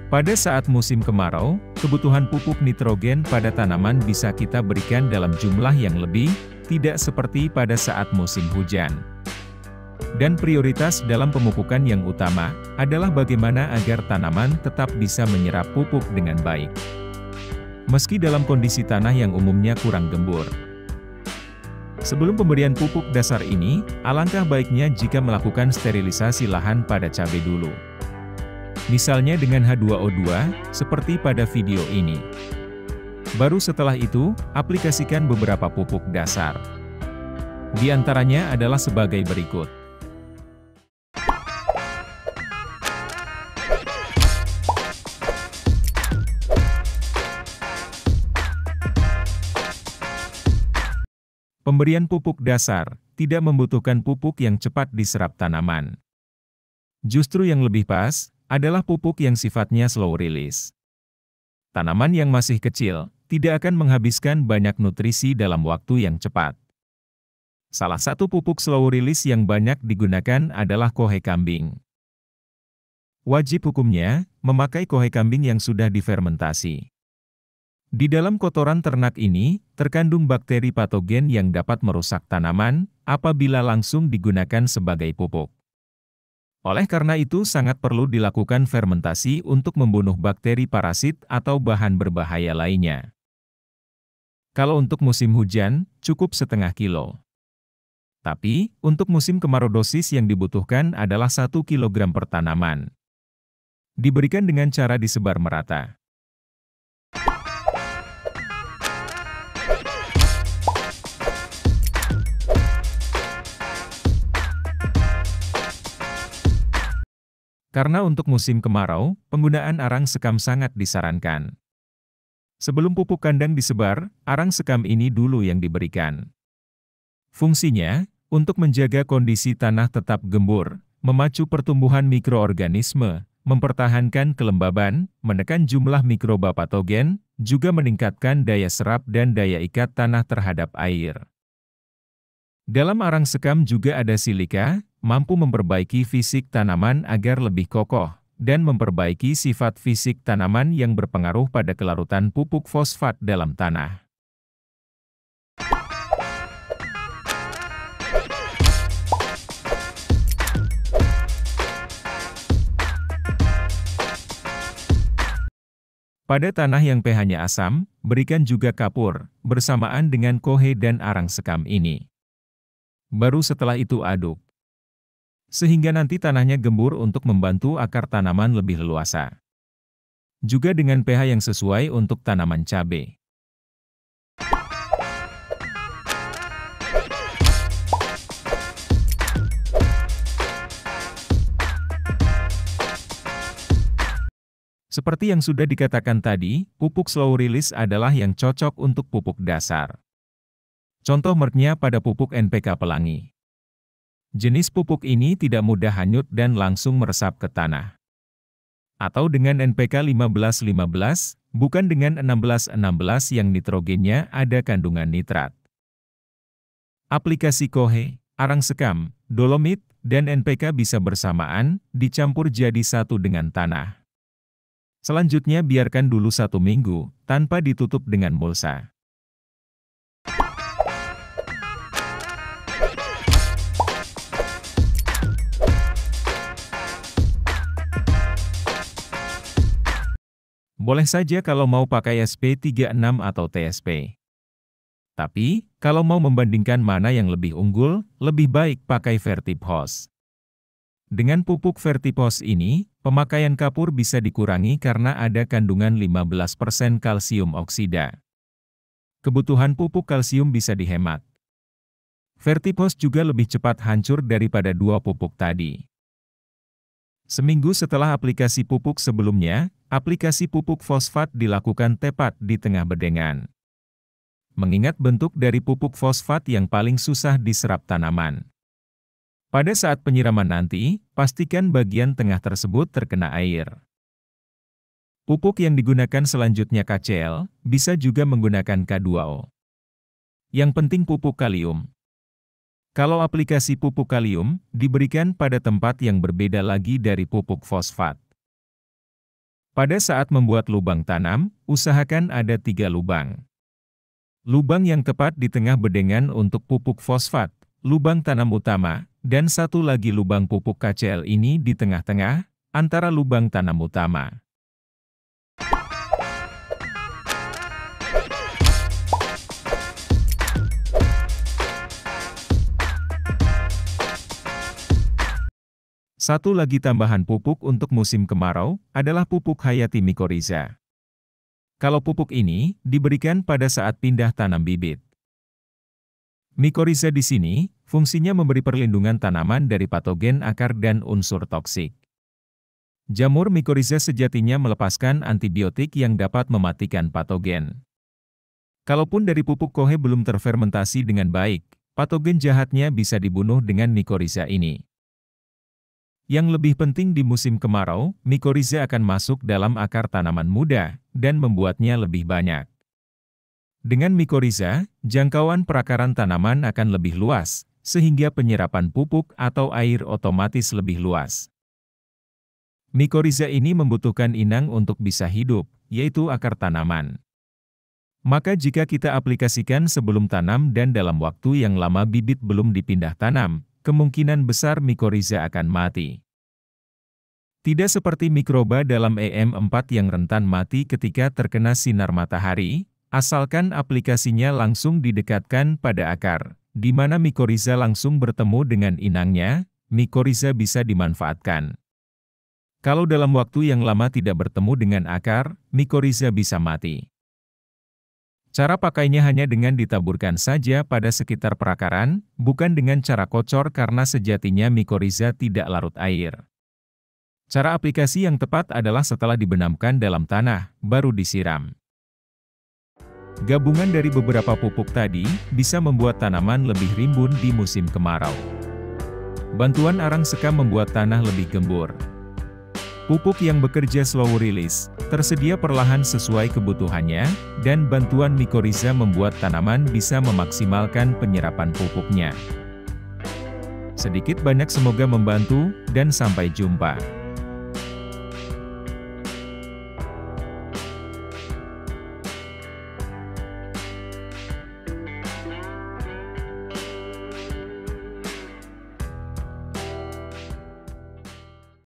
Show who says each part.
Speaker 1: Pada saat musim kemarau, kebutuhan pupuk nitrogen pada tanaman bisa kita berikan dalam jumlah yang lebih, tidak seperti pada saat musim hujan. Dan prioritas dalam pemupukan yang utama, adalah bagaimana agar tanaman tetap bisa menyerap pupuk dengan baik. Meski dalam kondisi tanah yang umumnya kurang gembur. Sebelum pemberian pupuk dasar ini, alangkah baiknya jika melakukan sterilisasi lahan pada cabai dulu. Misalnya dengan H2O2, seperti pada video ini. Baru setelah itu, aplikasikan beberapa pupuk dasar. Di antaranya adalah sebagai berikut. Pemberian pupuk dasar tidak membutuhkan pupuk yang cepat diserap tanaman. Justru yang lebih pas adalah pupuk yang sifatnya slow release. Tanaman yang masih kecil tidak akan menghabiskan banyak nutrisi dalam waktu yang cepat. Salah satu pupuk slow release yang banyak digunakan adalah kohe kambing. Wajib hukumnya memakai kohe kambing yang sudah difermentasi. Di dalam kotoran ternak ini terkandung bakteri patogen yang dapat merusak tanaman apabila langsung digunakan sebagai pupuk. Oleh karena itu sangat perlu dilakukan fermentasi untuk membunuh bakteri parasit atau bahan berbahaya lainnya. Kalau untuk musim hujan, cukup setengah kilo. Tapi, untuk musim kemarau dosis yang dibutuhkan adalah 1 kg per tanaman. Diberikan dengan cara disebar merata. Karena untuk musim kemarau, penggunaan arang sekam sangat disarankan. Sebelum pupuk kandang disebar, arang sekam ini dulu yang diberikan. Fungsinya, untuk menjaga kondisi tanah tetap gembur, memacu pertumbuhan mikroorganisme, mempertahankan kelembaban, menekan jumlah mikroba patogen, juga meningkatkan daya serap dan daya ikat tanah terhadap air. Dalam arang sekam juga ada silika, mampu memperbaiki fisik tanaman agar lebih kokoh, dan memperbaiki sifat fisik tanaman yang berpengaruh pada kelarutan pupuk fosfat dalam tanah. Pada tanah yang pH-nya asam, berikan juga kapur, bersamaan dengan kohe dan arang sekam ini. Baru setelah itu aduk. Sehingga nanti tanahnya gembur untuk membantu akar tanaman lebih leluasa. Juga dengan pH yang sesuai untuk tanaman cabai. Seperti yang sudah dikatakan tadi, pupuk slow release adalah yang cocok untuk pupuk dasar. Contoh mereknya pada pupuk NPK pelangi. Jenis pupuk ini tidak mudah hanyut dan langsung meresap ke tanah. Atau dengan NPK 15-15, bukan dengan 16-16 yang nitrogennya ada kandungan nitrat. Aplikasi kohe, arang sekam, dolomit, dan NPK bisa bersamaan, dicampur jadi satu dengan tanah. Selanjutnya biarkan dulu 1 minggu, tanpa ditutup dengan mulsa. Boleh saja kalau mau pakai SP36 atau TSP. Tapi, kalau mau membandingkan mana yang lebih unggul, lebih baik pakai Vertipos. Dengan pupuk Vertipos ini, pemakaian kapur bisa dikurangi karena ada kandungan 15% kalsium oksida. Kebutuhan pupuk kalsium bisa dihemat. Vertipos juga lebih cepat hancur daripada 2 pupuk tadi. Seminggu setelah aplikasi pupuk sebelumnya, aplikasi pupuk fosfat dilakukan tepat di tengah bedengan. Mengingat bentuk dari pupuk fosfat yang paling susah diserap tanaman. Pada saat penyiraman nanti, pastikan bagian tengah tersebut terkena air. Pupuk yang digunakan selanjutnya KCl, bisa juga menggunakan K2O. Yang penting pupuk kalium. Kalau aplikasi pupuk kalium, diberikan pada tempat yang berbeda lagi dari pupuk fosfat. Pada saat membuat lubang tanam, usahakan ada 3 lubang. Lubang yang tepat di tengah bedengan untuk pupuk fosfat, lubang tanam utama, dan satu lagi lubang pupuk KCl ini di tengah-tengah, antara lubang tanam utama. Satu lagi tambahan pupuk untuk musim kemarau, adalah pupuk hayati mikoriza. Kalau pupuk ini, diberikan pada saat pindah tanam bibit. Mikoriza di sini, fungsinya memberi perlindungan tanaman dari patogen akar dan unsur toksik. Jamur mikoriza sejatinya melepaskan antibiotik yang dapat mematikan patogen. Kalaupun dari pupuk kohe belum terfermentasi dengan baik, patogen jahatnya bisa dibunuh dengan mikoriza ini. Yang lebih penting di musim kemarau, mikoriza akan masuk dalam akar tanaman muda, dan membuatnya lebih banyak. Dengan mikoriza, jangkauan perakaran tanaman akan lebih luas, sehingga penyerapan pupuk atau air otomatis lebih luas. Mikoriza ini membutuhkan inang untuk bisa hidup, yaitu akar tanaman. Maka jika kita aplikasikan sebelum tanam dan dalam waktu yang lama bibit belum dipindah tanam, kemungkinan besar mikoriza akan mati. Tidak seperti mikroba dalam EM4 yang rentan mati ketika terkena sinar matahari, asalkan aplikasinya langsung didekatkan pada akar, di mana mikoriza langsung bertemu dengan inangnya, mikoriza bisa dimanfaatkan. Kalau dalam waktu yang lama tidak bertemu dengan akar, mikoriza bisa mati. Cara pakainya hanya dengan ditaburkan saja pada sekitar perakaran, bukan dengan cara kocor karena sejatinya mikoriza tidak larut air. Cara aplikasi yang tepat adalah setelah dibenamkan dalam tanah, baru disiram. Gabungan dari beberapa pupuk tadi, bisa membuat tanaman lebih rimbun di musim kemarau. Bantuan arang sekam membuat tanah lebih gembur. Pupuk yang bekerja slow release, tersedia perlahan sesuai kebutuhannya, dan bantuan mikoriza membuat tanaman bisa memaksimalkan penyerapan pupuknya. Sedikit banyak semoga membantu, dan sampai jumpa.